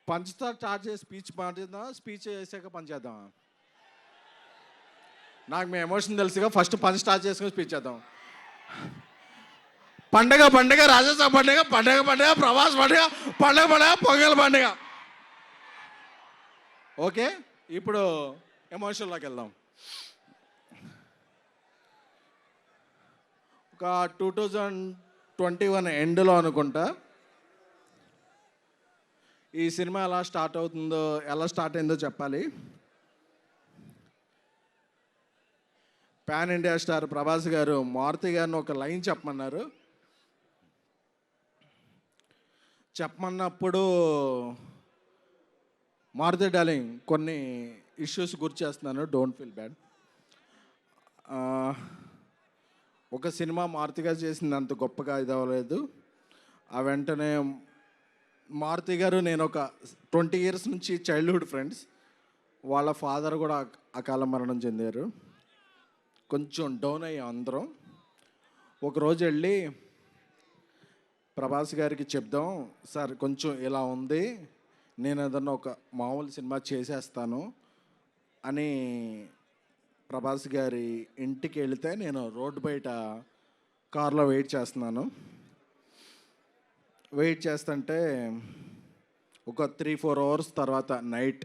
పంచ్తో start చేసి speech మాట్లాడదాం, speech చేసాక పంచ్ చేద్దాం. నాకు మీ ఎమోషన్ తెలుసుగా, ఫస్ట్ పంచ్ స్టార్ట్ చేసుకుని స్పీచ్ చేద్దాం. పండగ పండగ, రాజస్థాన్ పండగ, పండగ పండగ, ప్రవాస్ పండగ, పండగ పండగ, పొంగల్ పండగ. ఓకే, ఇప్పుడు ఎమోషన్లోకి వెళ్దాం. ఒక 2021 ఎండ్లో అనుకుంటా ఈ సినిమా ఎలా స్టార్ట్ అవుతుందో, ఎలా స్టార్ట్ అయిందో చెప్పాలి. పాన్ ఇండియా స్టార్ ప్రభాస్ గారు మారుతి గారిని ఒక లైన్ చెప్పమన్నారు. చెప్పమన్నప్పుడు మారుతి డార్లింగ్ కొన్ని ఇష్యూస్ గుర్తు చేస్తున్నాను, డోంట్ ఫీల్ బ్యాడ్. ఒక సినిమా మారుతిగా చేసింది అంత గొప్పగా ఇది అవ్వలేదు. ఆ వెంటనే మారుతి గారు నేను ఒక 20 years నుంచి చైల్డ్హుడ్ ఫ్రెండ్స్. వాళ్ళ ఫాదర్ కూడా అకాల మరణం చెందారు. కొంచెం డౌన్ అయ్యాం అందరం. ఒకరోజు వెళ్ళి ప్రభాస్ గారికి చెప్దాం, సార్ కొంచెం ఇలా ఉంది, నేను ఏదన్నా ఒక మామూలు సినిమా చేసేస్తాను అని ప్రభాస్ గారి ఇంటికి వెళితే నేను రోడ్డు బయట కార్లో వెయిట్ చేస్తున్నాను. వెయిట్ చేస్తుంటే ఒక 3-4 hours తర్వాత నైట్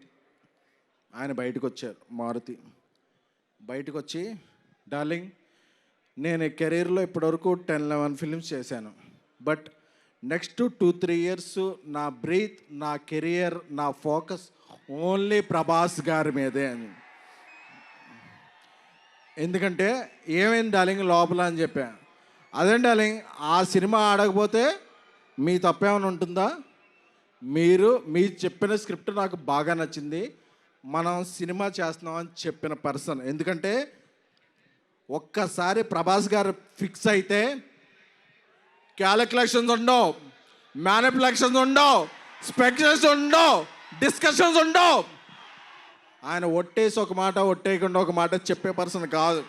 ఆయన బయటకు వచ్చారు. మారుతి బయటకు వచ్చి, డార్లింగ్ నేను కెరీర్లో ఇప్పటివరకు 10-11 films చేశాను, బట్ నెక్స్ట్ 2-3 years నా బ్రీత్, నా కెరియర్, నా ఫోకస్ ఓన్లీ ప్రభాస్ గారి మీదే అని. ఎందుకంటే ఏమైంది డార్లింగ్ లోపల అని చెప్పా. అదే డార్లింగ్, ఆ సినిమా ఆడకపోతే మీ తప్పేమైనా ఉంటుందా? మీరు చెప్పిన స్క్రిప్ట్ నాకు బాగా నచ్చింది, మనం సినిమా చేస్తున్నామని చెప్పిన పర్సన్. ఎందుకంటే ఒక్కసారి ప్రభాస్ గారు ఫిక్స్ అయితే క్యాలిక్యులేషన్స్ ఉండవు, మ్యానిపులేషన్స్ ఉండవు, స్పెక్యులేషన్స్ ఉండవు, డిస్కషన్స్ ఉండవు. ఆయన ఒట్టేసి ఒక మాట, ఒట్టేయకుండా ఒక మాట చెప్పే పర్సన్ కాదు.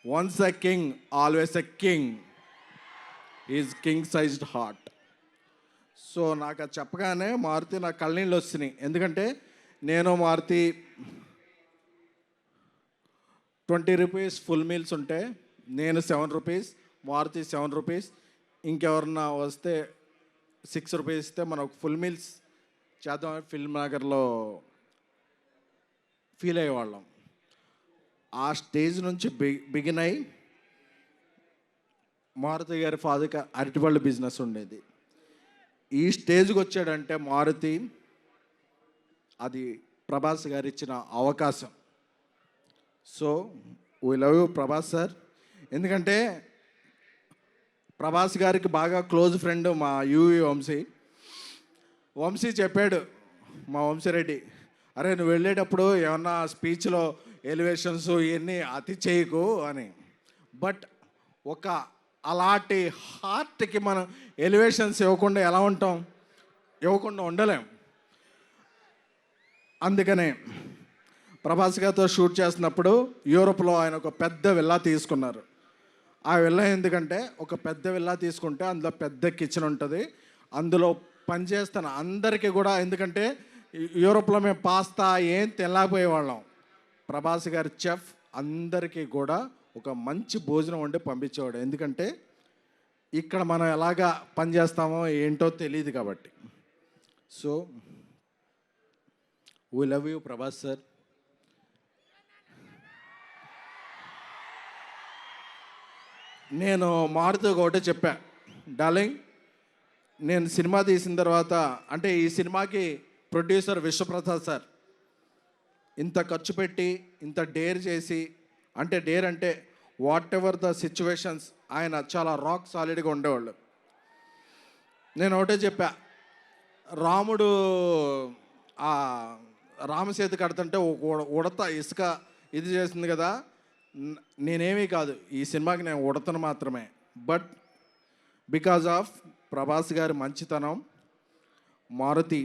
Once a king always a king, is king sized heart. So నాకు అది చెప్పగానే మారుతి నాకు కళ్ళనీళ్ళు వస్తున్నాయి. ఎందుకంటే నేను మారుతి 20 rupees ఫుల్ మీల్స్ ఉంటే నేను 7 rupees, మారుతి 7 rupees, ఇంకెవరన్నా వస్తే 6 rupees ఇస్తే మనం ఫుల్ మీల్స్ చేద్దాం ఫిల్మ్ నగర్లో ఫీల్ అయ్యేవాళ్ళం. ఆ స్టేజ్ నుంచి బిగిన్ అయ్యి మారుతి గారి ఫాదర్కి అరటిపళ్ళు బిజినెస్ ఉండేది. ఈ స్టేజ్కి వచ్చాడంటే మారుతి, అది ప్రభాస్ గారు ఇచ్చిన అవకాశం. So we love you Prabhas sir. ఎందుకంటే ప్రభాస్ గారికి బాగా క్లోజ్ ఫ్రెండ్ మా యూవి వంశీ చెప్పాడు, మా వంశీరెడ్డి, అరే నువ్వు వెళ్ళేటప్పుడు ఏమన్నా స్పీచ్లో ఎలివేషన్స్ ఇవన్నీ అతి చేయకు అని. బట్ ఒక అలాంటి హార్ట్కి మనం ఎలివేషన్స్ ఇవ్వకుండా ఎలా ఉంటాం? ఇవ్వకుండా ఉండలేం. అందుకనే ప్రభాస్ గారితో షూట్ చేస్తున్నప్పుడు యూరోప్లో ఆయన ఒక పెద్ద విల్లా తీసుకున్నారు. ఆ విల్లా ఎందుకంటే ఒక పెద్ద విల్లా తీసుకుంటే అందులో పెద్ద కిచెన్ ఉంటుంది, అందులో పనిచేస్తాను అందరికీ కూడా. ఎందుకంటే యూరోప్లో మేము పాస్తా ఏం తినలేకపోయేవాళ్ళం. ప్రభాస్ గారి చెఫ్ అందరికీ కూడా ఒక మంచి భోజనం వండి పంపించేవాడు. ఎందుకంటే ఇక్కడ మనం ఎలాగా పనిచేస్తామో ఏంటో తెలియదు కాబట్టి. So we love you Prabhas sir. నేను మారుతూ ఒకటే చెప్పా, డార్లింగ్ నేను సినిమా తీసిన తర్వాత, అంటే ఈ సినిమాకి ప్రొడ్యూసర్ విశ్వప్రసాద్ సార్ ఇంత ఖర్చు పెట్టి ఇంత డేర్ చేసి, అంటే డేర్ అంటే వాట్ ఎవర్ ద సిచ్యువేషన్స్ ఆయన చాలా రాక్ సాలిడ్గా ఉండేవాళ్ళు. నేను ఒకటే చెప్పా, రాముడు ఆ రామసేతు కడుతుంటే ఉడత ఇసుక ఇది చేస్తుంది కదా, నేనేమీ కాదు, ఈ సినిమాకి నేను ఉడతను మాత్రమే. బట్ బికాజ్ ఆఫ్ ప్రభాస్ గారి మంచితనం, మారుతి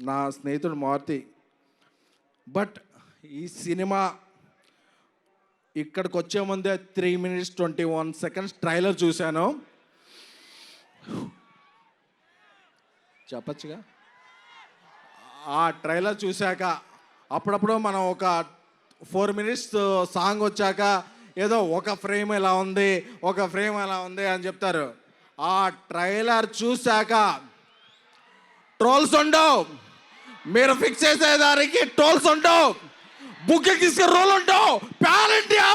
నా స్నేహితుడు మారుతి. బట్ ఈ సినిమా ఇక్కడికి వచ్చే ముందే 3 minutes 21 seconds ట్రైలర్ చూశాను. చెప్పచ్చుగా. ఆ ట్రైలర్ చూశాక అప్పుడప్పుడు మనం ఒక 4 మినిట్స్ సాంగ్ వచ్చాక ఏదో ఒక ఫ్రేమ్ ఎలా ఉంది, ఒక ఫ్రేమ్ ఎలా ఉంది అని చెప్తారు. ఆ ట్రైలర్ చూశాక ట్రోల్స్ ఉండవు, మీరు ఫిక్స్ చేసేదానికి ట్రోల్స్ ఉండవు, బుక్ తీసుకు రోల్ ఉండవు, ప్యాన్ ఇండియా